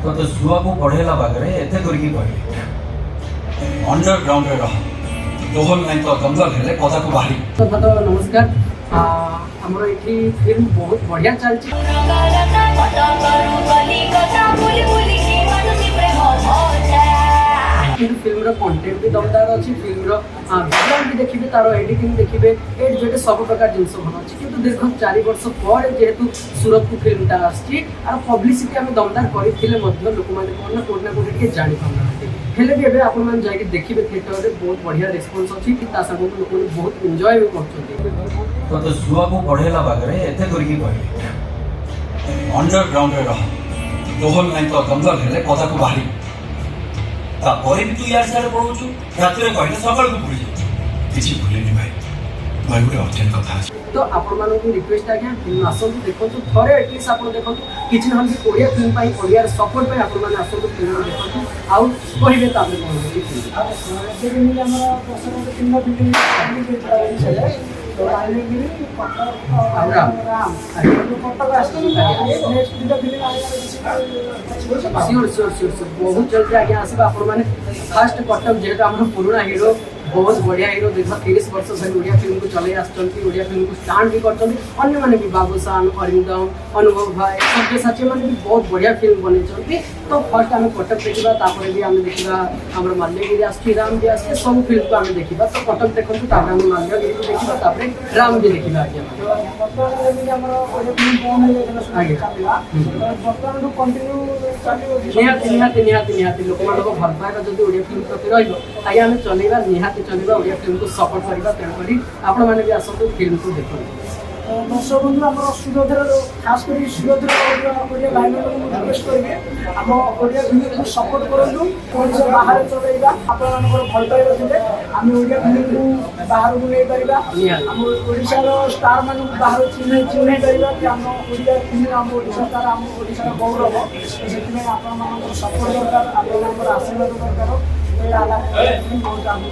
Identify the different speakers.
Speaker 1: तो छुआ को पढ़ेला बागरे एथे करके कहले अंडरग्राउंड रे रह दोहल नहीं तो जंगल हेले पदा को बाहरी।
Speaker 2: तो नमस्कार हमरो एठी फिल्म बहुत बढ़िया चलची କିନ୍ତୁ ଫିଲ୍ମର କଣ୍ଟେଣ୍ଟ ବି ଦମଦାର ଅଛି ଫିଲ୍ମର ଭିଜୁଆଲ ବି ଦେଖିବେ ତାର ଏଡିଟିଂ ଦେଖିବେ ଏଠି ଯେତେ ସବୁ ପ୍ରକାର ଜିନିଷ ଭଲ ଅଛି କିନ୍ତୁ ଦୀର୍ଘ 4 ବର୍ଷ ପରେ ଯେହେତୁ ସୁରତକୁ ଫିଲ୍ମଟା ଆସିଛି ଆର ପବ୍ଲିସିଟି ଆମେ ଦମଦାର କରିଥିଲେ ମଧ୍ୟ ଲୋକମାନେ କ'ଣ ନା କୋଉଠି ନା କୋଉଠି ଟିକେ ଜାଣିପାରୁନାହାନ୍ତି ହେଲେ ବି ଏବେ ଆପଣମାନେ ଯାଇକି ଦେଖିବେ ଥିଏଟରରେ ବହୁତ ବଢ଼ିଆ ରେସ୍ପନ୍ସ ଅଛି ତା ସାଙ୍ଗକୁ ଲୋକମାନେ ବହୁତ ଏନ୍ଜୟ ବି କରୁଛନ୍ତି।
Speaker 1: तो छुआ को पढ़ेला बागरे एथे करके कहले अंडरग्राउंड रे रह दोहल नहीं तो जंगल हेले पदा को बाहरी। तापर भी तू यार सारे पढौछु रात रे कहले सकाळ को भूली जाऊ किछि भूलेनी भाई भाई गुटे अर्जेंट कथा अछि।
Speaker 2: तो आपको रिक्वेस्ट आज्ञा फिल्म आसतु देखो थे एटलिस्ट आप देखो किसी ना कि ओडिया फिल्म ओडिया सपोर्ट पे आपने आसतु फिल्म देखो आउ कहे बहुत जल्दी आगे आस फास्ट कटक जेहेतु आम पुराणा हिरो बहुत बढ़िया हिरो दीर्घ 30 वर्ष से ओडिया फिल्म को चले ओडिया फिल्म को स्टार्ट भी करने भी बाबूसान अरिंदम अनुभव भाई सब्यसाची मैंने भी बहुत बढ़िया फिल्म बने तो फर्स्ट आम कटक देखा भी आम देखा आम माल्यगिरी आम भी आसे सब फिल्म को आम देखा तो कटक देखो आम माल्यगिरी को देखा राम भी देखा निहाती लोक भल पाइबा जब ओडिया फिल्म प्रति रही आम चलवा निहाती चलवा ओडिया फिल्म को सपोर्ट करवा तेणुक आपण मैंने भी आसतु फिल्म को देखो।
Speaker 3: दर्शक बंधु आम सुरधर खास कर सुरधर ओडिया भाई मैं रिक्वेस्ट करेंगे आम ओडिया फिल्म को सपोर्ट करूँ ओडिशा बाहर चलैबा आपण भल पाइबा थे आम ओडिया फिल्म को बाहर को नहीं पार आम ओडिशार स्टार मान बाहर चिन्ह पारा कि आम ओडिया फिल्म आम ओडिशा स्टार आम ओडिशार गौरव से आपण सपोर्ट दरकार आपण आशीर्वाद दरकार बहुत आगे